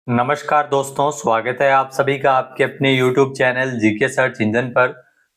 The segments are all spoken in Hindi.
नमस्कार दोस्तों, स्वागत है आप सभी का आपके अपने YouTube channel GK search engine पर।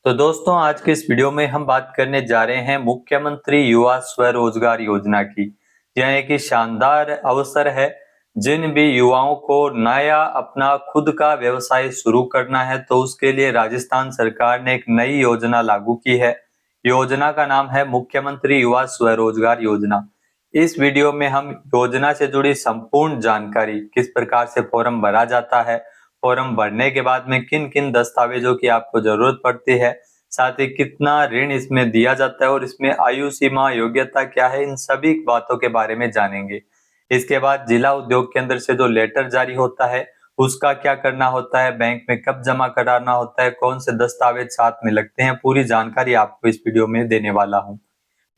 तो दोस्तों, आज के इस वीडियो में हम बात करने जा रहे हैं मुख्यमंत्री युवा स्वरोजगार योजना की। यह एक शानदार अवसर है। जिन भी युवाओं को नया अपना खुद का व्यवसाय शुरू करना है तो उसके लिए राजस्थान सरकार ने एक नई योजना लागू की है। योजना का नाम है मुख्यमंत्री युवा स्वरोजगार योजना। इस वीडियो में हम योजना से जुड़ी संपूर्ण जानकारी, किस प्रकार से फॉर्म भरा जाता है, फॉर्म भरने के बाद में किन किन दस्तावेजों की आपको जरूरत पड़ती है, साथ ही कितना ऋण इसमें दिया जाता है और इसमें आयु सीमा, योग्यता क्या है, इन सभी बातों के बारे में जानेंगे। इसके बाद जिला उद्योग केंद्र से जो लेटर जारी होता है उसका क्या करना होता है, बैंक में कब जमा कराना होता है, कौन से दस्तावेज साथ में लगते हैं, पूरी जानकारी आपको इस वीडियो में देने वाला हूँ।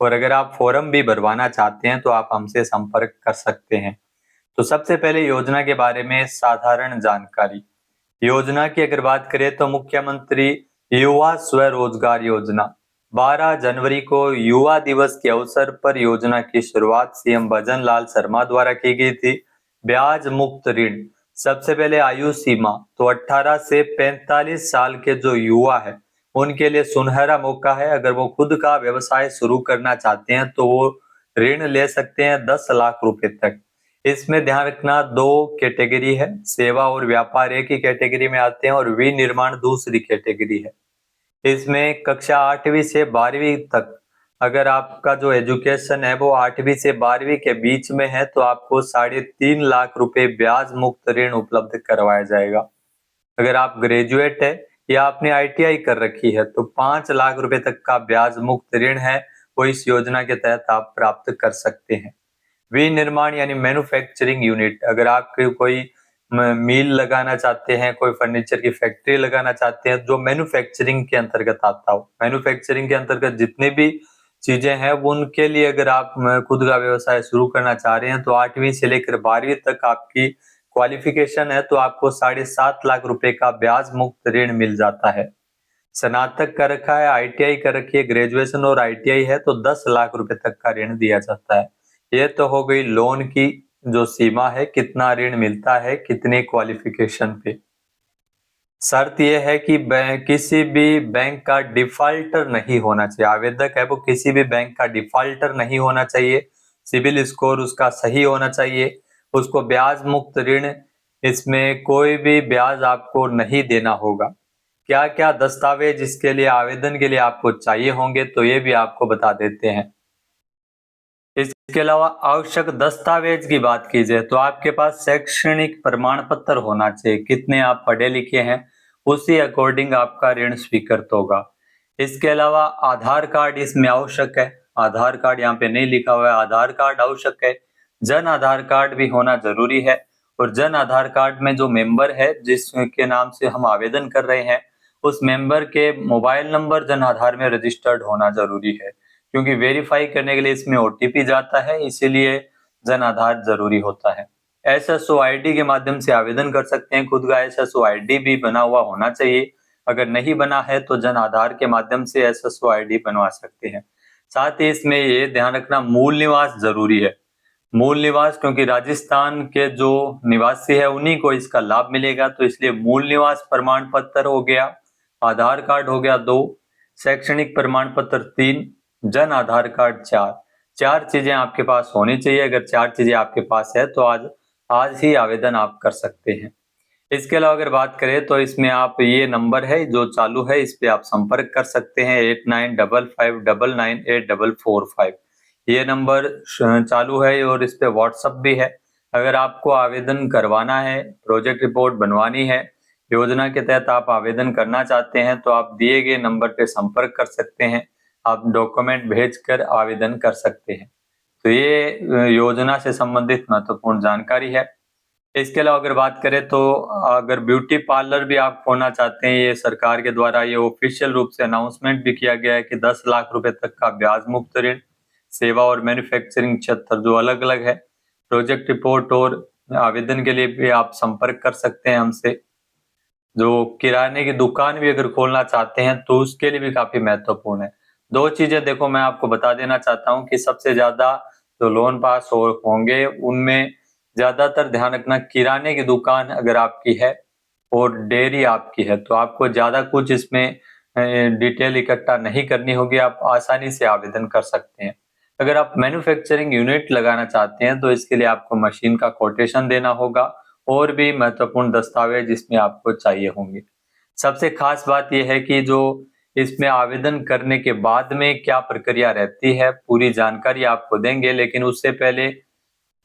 और अगर आप फॉर्म भी भरवाना चाहते हैं तो आप हमसे संपर्क कर सकते हैं। तो सबसे पहले योजना के बारे में साधारण जानकारी। योजना की अगर बात करें तो मुख्यमंत्री युवा स्वरोजगार योजना 12 जनवरी को युवा दिवस के अवसर पर योजना की शुरुआत सीएम भजन लाल शर्मा द्वारा की गई थी। ब्याज मुक्त ऋण। सबसे पहले आयु सीमा तो 18 से 45 साल के जो युवा है उनके लिए सुनहरा मौका है। अगर वो खुद का व्यवसाय शुरू करना चाहते हैं तो वो ऋण ले सकते हैं 10 लाख रुपए तक। इसमें ध्यान रखना, दो कैटेगरी है, सेवा और व्यापार एक ही कैटेगरी में आते हैं और विनिर्माण दूसरी कैटेगरी है। इसमें कक्षा 8वीं से 12वीं तक, अगर आपका जो एजुकेशन है वो 8वीं से 12वीं के बीच में है तो आपको 3.5 लाख रुपए ब्याज मुक्त ऋण उपलब्ध करवाया जाएगा। अगर आप ग्रेजुएट है या आपने आईटीआई कर रखी है तो 5 लाख रुपए तक का ब्याज मुक्त ऋण है वो इस योजना के तहत आप प्राप्त कर सकते हैं। विनिर्माण यानी मैन्युफैक्चरिंग यूनिट, अगर आप कोई मिल लगाना चाहते हैं, कोई फर्नीचर की फैक्ट्री लगाना चाहते हैं जो मैन्युफैक्चरिंग के अंतर्गत आता हो, मैन्युफैक्चरिंग के अंतर्गत जितने भी चीजें हैं वो उनके लिए अगर आप खुद का व्यवसाय शुरू करना चाह रहे हैं तो 8वीं से लेकर 12वीं तक आपकी क्वालिफिकेशन है तो आपको 7.5 लाख रुपए का ब्याज मुक्त ऋण मिल जाता है। स्नातक कर रखा है, आईटीआई कर रखी है, ग्रेजुएशन और आईटीआई है तो 10 लाख रुपए तक का ऋण दिया जाता है। ये तो हो गई लोन की जो सीमा है, कितना ऋण मिलता है कितने क्वालिफिकेशन पे। शर्त यह है कि किसी भी बैंक का डिफाल्टर नहीं होना चाहिए। आवेदक है वो किसी भी बैंक का डिफाल्टर नहीं होना चाहिए। सिविल स्कोर उसका सही होना चाहिए। उसको ब्याज मुक्त ऋण, इसमें कोई भी ब्याज आपको नहीं देना होगा। क्या क्या दस्तावेज इसके लिए आवेदन के लिए आपको चाहिए होंगे तो ये भी आपको बता देते हैं। इसके अलावा आवश्यक दस्तावेज की बात की जाए तो आपके पास शैक्षणिक प्रमाण पत्र होना चाहिए, कितने आप पढ़े लिखे हैं उसी अकॉर्डिंग आपका ऋण स्वीकृत होगा। इसके अलावा आधार कार्ड इसमें आवश्यक है। आधार कार्ड यहाँ पे नहीं लिखा हुआ है, आधार कार्ड आवश्यक है। जन आधार कार्ड भी होना जरूरी है और जन आधार कार्ड में जो मेंबर है जिसके नाम से हम आवेदन कर रहे हैं उस मेंबर के मोबाइल नंबर जन आधार में रजिस्टर्ड होना जरूरी है, क्योंकि वेरीफाई करने के लिए इसमें ओटीपी जाता है, इसीलिए जन आधार जरूरी होता है। एसएसओ आईडी के माध्यम से आवेदन कर सकते हैं, खुद का एसएसओ आईडी भी बना हुआ होना चाहिए। अगर नहीं बना है तो जन आधार के माध्यम से एसएसओ आईडी बनवा सकते हैं। साथ ही इसमें ये ध्यान रखना, मूल निवास जरूरी है। मूल निवास, क्योंकि राजस्थान के जो निवासी है उन्हीं को इसका लाभ मिलेगा, तो इसलिए मूल निवास प्रमाण पत्र हो गया, आधार कार्ड हो गया 2, शैक्षणिक प्रमाण पत्र 3, जन आधार कार्ड 4। 4 चीजें आपके पास होनी चाहिए। अगर 4 चीजें आपके पास है तो आज आज ही आवेदन आप कर सकते हैं। इसके अलावा अगर बात करें तो इसमें आप, ये नंबर है जो चालू है, इस पे आप संपर्क कर सकते हैं 8955998445। ये नंबर चालू है और इस पे व्हाट्सएप भी है। अगर आपको आवेदन करवाना है, प्रोजेक्ट रिपोर्ट बनवानी है, योजना के तहत आप आवेदन करना चाहते हैं तो आप दिए गए नंबर पे संपर्क कर सकते हैं। आप डॉक्यूमेंट भेजकर आवेदन कर सकते हैं। तो ये योजना से संबंधित महत्वपूर्ण जानकारी है। इसके अलावा अगर बात करें तो अगर ब्यूटी पार्लर भी आप खोलना चाहते हैं, ये सरकार के द्वारा ये ऑफिशियल रूप से अनाउंसमेंट भी किया गया है कि 10 लाख रुपए तक का ब्याज मुक्त ऋण। सेवा और मैन्युफैक्चरिंग क्षेत्र जो अलग अलग है, प्रोजेक्ट रिपोर्ट और आवेदन के लिए भी आप संपर्क कर सकते हैं हमसे। जो किराने की दुकान भी अगर खोलना चाहते हैं तो उसके लिए भी काफी महत्वपूर्ण है। 2 चीजें देखो मैं आपको बता देना चाहता हूँ कि सबसे ज्यादा जो लोन पास होंगे उनमें ज्यादातर ध्यान रखना, किराने की दुकान अगर आपकी है और डेयरी आपकी है तो आपको ज्यादा कुछ इसमें डिटेल इकट्ठा नहीं करनी होगी, आप आसानी से आवेदन कर सकते हैं। अगर आप मैन्युफैक्चरिंग यूनिट लगाना चाहते हैं तो इसके लिए आपको मशीन का कोटेशन देना होगा और भी महत्वपूर्ण दस्तावेज इसमें आपको चाहिए होंगे। सबसे खास बात यह है कि जो इसमें आवेदन करने के बाद में क्या प्रक्रिया रहती है, पूरी जानकारी आपको देंगे, लेकिन उससे पहले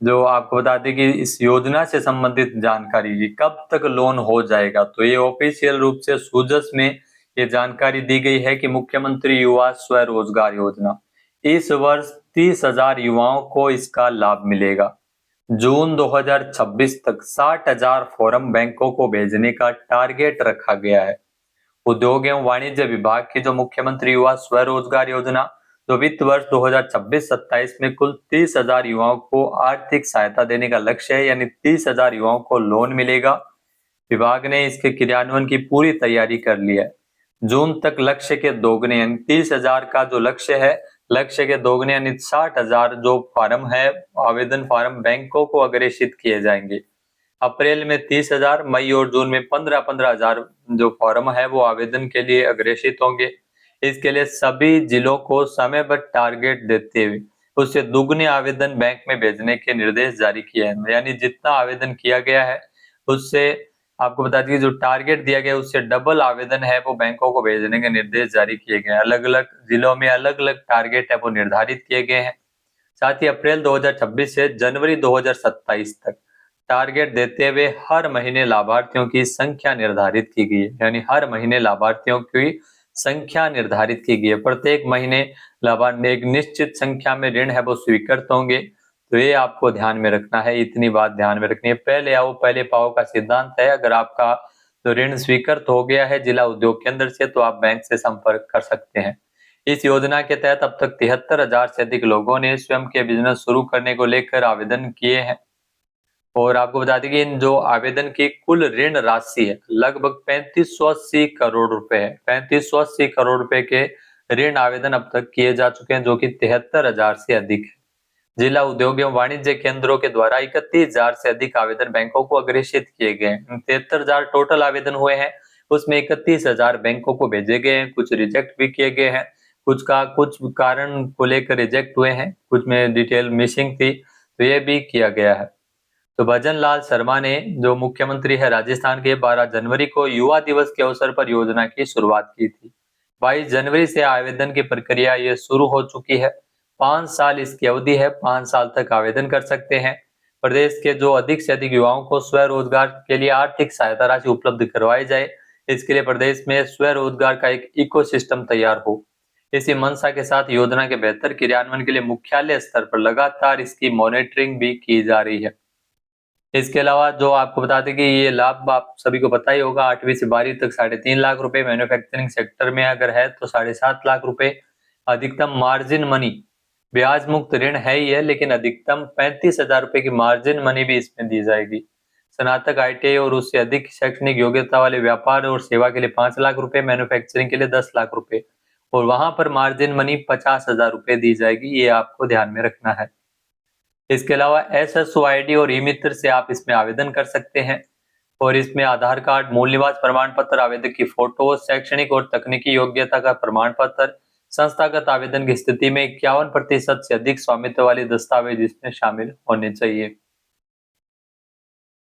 जो आपको बता दें कि इस योजना से संबंधित जानकारी की कब तक लोन हो जाएगा, तो ये ऑफिशियल रूप से सूजस में ये जानकारी दी गई है कि मुख्यमंत्री युवा स्वरोजगार योजना इस वर्ष 30,000 युवाओं को इसका लाभ मिलेगा। जून 2026 तक 60,000 फॉर्म बैंकों को भेजने का टारगेट रखा गया है। उद्योग एवं वाणिज्य विभाग की जो मुख्यमंत्री युवा स्वरोजगार योजना तो वित्त वर्ष 2026-27 में कुल 30,000 युवाओं को आर्थिक सहायता देने का लक्ष्य है, यानी 30,000 युवाओं को लोन मिलेगा। विभाग ने इसके क्रियान्वयन की पूरी तैयारी कर ली है। जून तक लक्ष्य के दोगुने यानी 30,000 का जो लक्ष्य है, लक्ष्य के दोगुने यानी 60,000 जो फार्म है, आवेदन फार्म बैंकों को अग्रेषित किए जाएंगे। अप्रैल में 30,000, मई और जून में 15,000 जो फॉर्म है वो आवेदन के लिए अग्रेषित होंगे। इसके लिए सभी जिलों को समयबद्ध टारगेट देते हुए उससे दुगने आवेदन बैंक में भेजने के निर्देश जारी किए हैं। यानी जितना आवेदन किया गया है उससे आपको बता दीजिए जो टारगेट दिया गया है उससे डबल आवेदन है वो बैंकों को भेजने के निर्देश जारी किए गए हैं। अलग अलग जिलों में अलग अलग टारगेट है वो निर्धारित किए गए हैं। साथ ही अप्रैल 2026 से जनवरी 2027 तक टारगेट देते हुए हर महीने लाभार्थियों की संख्या निर्धारित की गई है। यानी हर महीने लाभार्थियों की संख्या निर्धारित की गई है। प्रत्येक महीने लाभार्थी एक निश्चित संख्या में ऋण है वो स्वीकृत होंगे। तो ये आपको ध्यान में रखना है, इतनी बात ध्यान में रखनी है। पहले आओ पहले पाओ का सिद्धांत है। अगर आपका तो ऋण स्वीकृत हो गया है जिला उद्योग केंद्र से तो आप बैंक से संपर्क कर सकते हैं। इस योजना के तहत अब तक 73,000 से अधिक लोगों ने स्वयं के बिजनेस शुरू करने को लेकर आवेदन किए हैं। और आपको बता दें कि इन जो आवेदन की कुल ऋण राशि है लगभग 3580 करोड़ रुपए है। 3580 करोड़ रुपए के ऋण आवेदन अब तक किए जा चुके हैं, जो कि 73,000 से अधिक है। जिला उद्योग एवं वाणिज्य केंद्रों के द्वारा 31,000 से अधिक आवेदन बैंकों को अग्रेषित किए गए हैं। 73,000 टोटल आवेदन हुए हैं, उसमें 31,000 बैंकों को भेजे गए हैं। कुछ रिजेक्ट भी किए गए हैं, कुछ कारण को लेकर रिजेक्ट हुए हैं, कुछ में डिटेल मिसिंग थी, तो ये भी किया गया है। तो भजन लाल शर्मा ने जो मुख्यमंत्री है राजस्थान के 12 जनवरी को युवा दिवस के अवसर पर योजना की शुरुआत की थी। 22 जनवरी से आवेदन की प्रक्रिया ये शुरू हो चुकी है। 5 साल इसकी अवधि है, 5 साल तक आवेदन कर सकते हैं। प्रदेश के जो अधिक से अधिक युवाओं को स्वरोजगार के लिए आर्थिक सहायता राशि उपलब्ध करवाई जाए, इसके लिए प्रदेश में स्वरोजगार का एक इकोसिस्टम तैयार हो। इसी मंशा के साथ योजना के बेहतर क्रियान्वयन के लिए मुख्यालय स्तर पर लगातार इसकी मॉनिटरिंग भी की जा रही है। इसके अलावा जो आपको बता दें कि ये लाभ आप सभी को पता ही होगा, 8वीं से 12वीं तक 3.5 लाख रुपए, मैन्युफैक्चरिंग सेक्टर में अगर है तो 7.5 लाख रुपए, अधिकतम मार्जिन मनी, ब्याज मुक्त ऋण है ही है, लेकिन अधिकतम 35,000 रुपए की मार्जिन मनी भी इसमें दी जाएगी। स्नातक ITI और उससे अधिक शैक्षणिक योग्यता वाले व्यापार और सेवा के लिए 5 लाख रुपए, मैन्युफैक्चरिंग के लिए 10 लाख रुपए और वहां पर मार्जिन मनी 50,000 रुपए दी जाएगी। ये आपको ध्यान में रखना है। इसके अलावा SSO ID और ई-मित्र से आप इसमें आवेदन कर सकते हैं और इसमें आधार कार्ड, मूल निवास प्रमाण पत्र, आवेदक की फोटो, शैक्षणिक और तकनीकी योग्यता का प्रमाण पत्र, संस्थागत आवेदन की स्थिति में 51% से अधिक स्वामित्व वाले दस्तावेज इसमें शामिल होने चाहिए।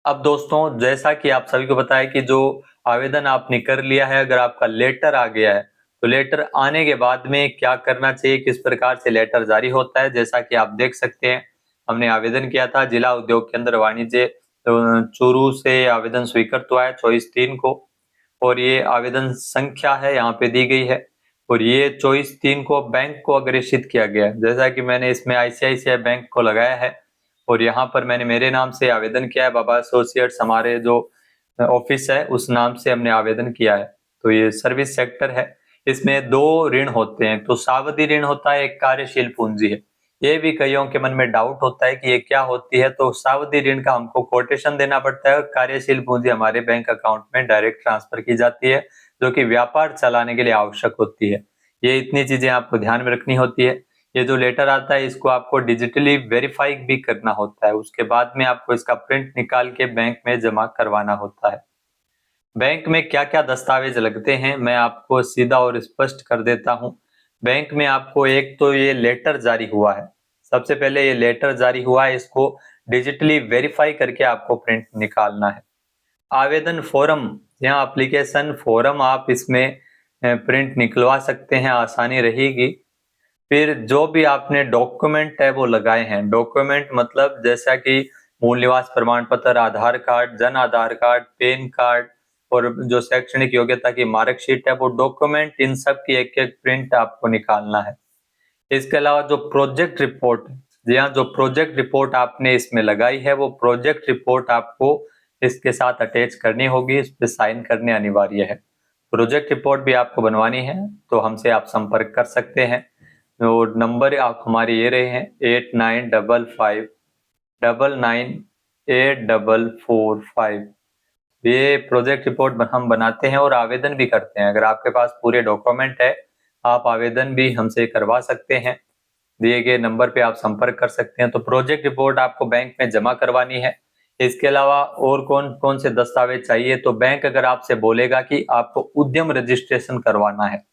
अब दोस्तों, जैसा कि आप सभी को पता है कि जो आवेदन आपने कर लिया है, अगर आपका लेटर आ गया है तो लेटर आने के बाद में क्या करना चाहिए, किस प्रकार से लेटर जारी होता है, जैसा कि आप देख सकते हैं हमने आवेदन किया था जिला उद्योग केंद्र वाणिज्य चूरू से आवेदन स्वीकृत हुआ है 24/3 को और ये आवेदन संख्या है यहाँ पे दी गई है और ये 24/3 को बैंक को अग्रेषित किया गया है। जैसा कि मैंने इसमें ICICI बैंक को लगाया है और यहाँ पर मैंने मेरे नाम से आवेदन किया है, बाबा एसोसिएट्स हमारे जो ऑफिस है उस नाम से हमने आवेदन किया है। तो ये सर्विस सेक्टर है। इसमें 2 ऋण होते हैं, तो सावधि ऋण होता है, एक कार्यशील पूंजी है। ये भी कईयों के मन में डाउट होता है कि ये क्या होती है, तो सावधि ऋण का हमको कोटेशन देना पड़ता है और कार्यशील पूंजी हमारे बैंक अकाउंट में डायरेक्ट ट्रांसफर की जाती है, जो कि व्यापार चलाने के लिए आवश्यक होती है। ये इतनी चीजें आपको ध्यान में रखनी होती है। ये जो लेटर आता है इसको आपको डिजिटली वेरीफाई भी करना होता है। उसके बाद में आपको इसका प्रिंट निकाल के बैंक में जमा करवाना होता है। बैंक में क्या-क्या दस्तावेज लगते हैं मैं आपको सीधा और स्पष्ट कर देता हूँ। बैंक में आपको एक तो ये लेटर जारी हुआ है। सबसे पहले ये लेटर जारी हुआ है, इसको डिजिटली वेरीफाई करके आपको प्रिंट निकालना है। आवेदन फॉर्म या एप्लीकेशन फॉर्म आप इसमें प्रिंट निकलवा सकते हैं, आसानी रहेगी। फिर जो भी आपने डॉक्यूमेंट है वो लगाए हैं, डॉक्यूमेंट मतलब जैसा कि मूल निवास प्रमाण पत्र, आधार card, Jan Aadhaar card, pan card और जो शैक्षणिक योग्यता की मार्कशीट है, वो डॉक्यूमेंट इन सब की एक-एक प्रिंट आपको निकालना है। इसके अलावा जो प्रोजेक्ट रिपोर्ट, जी हाँ, जो प्रोजेक्ट रिपोर्ट आपने इसमें लगाई है वो प्रोजेक्ट रिपोर्ट आपको इसके साथ अटैच करनी होगी, इस पे साइन करने अनिवार्य है। प्रोजेक्ट रिपोर्ट भी आपको बनवानी है तो हमसे आप संपर्क कर सकते हैं। और नंबर आप हमारे ये रहे हैं 8955998445। ये प्रोजेक्ट रिपोर्ट हम बनाते हैं और आवेदन भी करते हैं। अगर आपके पास पूरे डॉक्यूमेंट है, आप आवेदन भी हमसे करवा सकते हैं। दिए गए नंबर पे आप संपर्क कर सकते हैं। तो प्रोजेक्ट रिपोर्ट आपको बैंक में जमा करवानी है। इसके अलावा और कौन-कौन से दस्तावेज चाहिए, तो बैंक अगर आपसे बोलेगा कि आपको उद्यम रजिस्ट्रेशन करवाना है,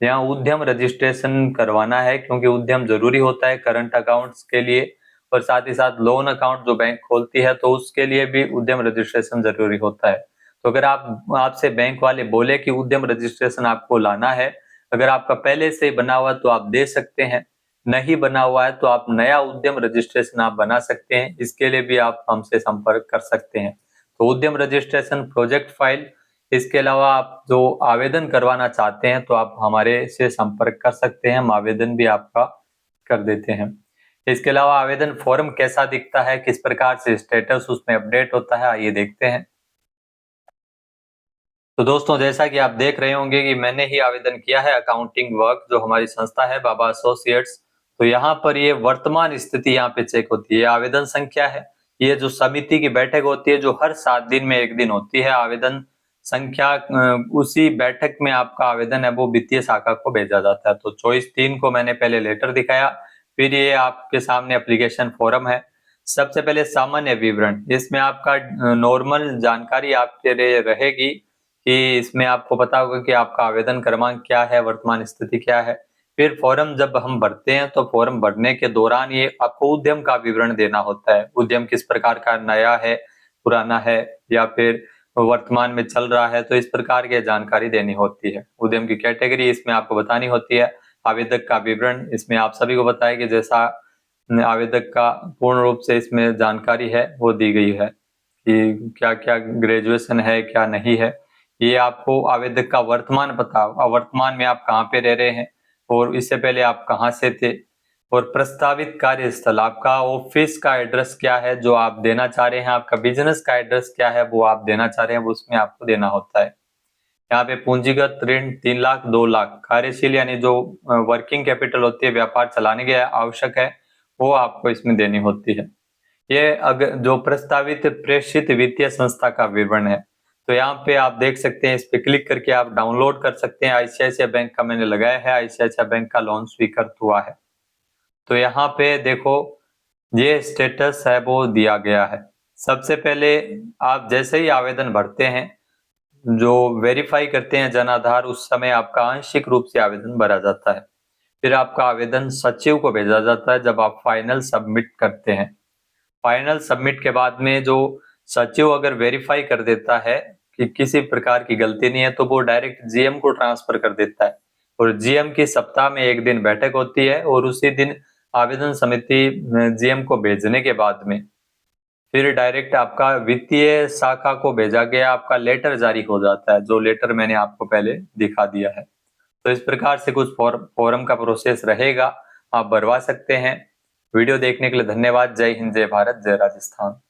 यहाँ उद्यम रजिस्ट्रेशन करवाना है क्योंकि उद्यम जरूरी होता है करंट अकाउंट्स के लिए, और साथ ही साथ लोन अकाउंट जो बैंक खोलती है तो उसके लिए भी उद्यम रजिस्ट्रेशन जरूरी होता है। तो अगर आपसे बैंक वाले बोले कि उद्यम रजिस्ट्रेशन आपको लाना है, अगर आपका पहले से बना हुआ तो आप दे सकते हैं, नहीं बना हुआ है तो आप नया उद्यम रजिस्ट्रेशन आप बना सकते हैं। इसके लिए भी आप हमसे संपर्क कर सकते हैं। तो उद्यम रजिस्ट्रेशन, प्रोजेक्ट फाइल, इसके अलावा आप जो आवेदन करवाना चाहते हैं तो आप हमारे से संपर्क कर सकते हैं, हम आवेदन भी आपका कर देते हैं। इसके अलावा आवेदन फॉर्म कैसा दिखता है, किस प्रकार से स्टेटस उसमें अपडेट होता है, आइए देखते हैं। तो दोस्तों, जैसा कि आप देख रहे होंगे कि मैंने ही आवेदन किया है अकाउंटिंग वर्क, जो हमारी संस्था है बाबा एसोसिएट्स। तो यहाँ पर ये वर्तमान स्थिति यहाँ पे चेक होती है, आवेदन संख्या है। ये जो समिति की बैठक होती है जो हर 7 दिन में 1 दिन होती है, आवेदन संख्या उसी बैठक में आपका आवेदन है वो वित्तीय शाखा को भेजा जाता है। तो 24/3 को मैंने पहले लेटर दिखाया, फिर ये आपके सामने एप्लीकेशन फॉर्म है। सबसे पहले सामान्य विवरण, इसमें आपका नॉर्मल जानकारी आपके लिए रहेगी कि इसमें आपको पता होगा कि आपका आवेदन क्रमांक क्या है, वर्तमान स्थिति क्या है। फिर फॉर्म जब हम भरते हैं तो फॉर्म भरने के दौरान ये आपको उद्यम का विवरण देना होता है। उद्यम किस प्रकार का, नया है, पुराना है या फिर वर्तमान में चल रहा है, तो इस प्रकार की जानकारी देनी होती है। उद्यम की कैटेगरी इसमें आपको बतानी होती है। आवेदक का विवरण इसमें आप सभी को बताया कि जैसा आवेदक का पूर्ण रूप से इसमें जानकारी है वो दी गई है कि क्या-क्या ग्रेजुएशन है, क्या नहीं है। ये आपको आवेदक का वर्तमान पता, वर्तमान में आप कहाँ पे रह रहे हैं और इससे पहले आप कहाँ से थे, और प्रस्तावित कार्यस्थल, आपका ऑफिस का एड्रेस क्या है जो आप देना चाह रहे हैं, आपका बिजनेस का एड्रेस क्या है वो आप देना चाह रहे हैं, वो उसमें आपको देना होता है। यहाँ पे पूंजीगत ऋण 3 लाख, 2 लाख, कार्यशील यानी जो वर्किंग कैपिटल होती है, व्यापार चलाने के आवश्यक है, वो आपको इसमें देनी होती है। ये अगर जो प्रस्तावित प्रेषित वित्तीय संस्था का विवरण है, तो यहाँ पे आप देख सकते हैं, इस पे क्लिक करके आप डाउनलोड कर सकते हैं। आईसीआईसीआई बैंक का मैंने लगाया है, आईसीआईसीआई बैंक का लोन स्वीकृत हुआ है। तो यहाँ पे देखो, ये स्टेटस है वो दिया गया है। सबसे पहले आप जैसे ही आवेदन भरते हैं, जो वेरीफाई करते हैं जन आधार, उस समय आपका आंशिक रूप से आवेदन भरा जाता है। फिर आपका आवेदन सचिव को भेजा जाता है जब आप फाइनल सबमिट करते हैं। फाइनल सबमिट के बाद में जो सचिव अगर वेरीफाई कर देता है कि किसी प्रकार की गलती नहीं है, तो वो डायरेक्ट जीएम को ट्रांसफर कर देता है, और जीएम की सप्ताह में 1 दिन बैठक होती है, और उसी दिन आवेदन समिति जीएम को भेजने के बाद में फिर डायरेक्ट आपका वित्तीय शाखा को भेजा गया आपका लेटर जारी हो जाता है, जो लेटर मैंने आपको पहले दिखा दिया है। तो इस प्रकार से कुछ फॉर्म का प्रोसेस रहेगा, आप भरवा सकते हैं। वीडियो देखने के लिए धन्यवाद। जय हिंद, जय भारत, जय राजस्थान।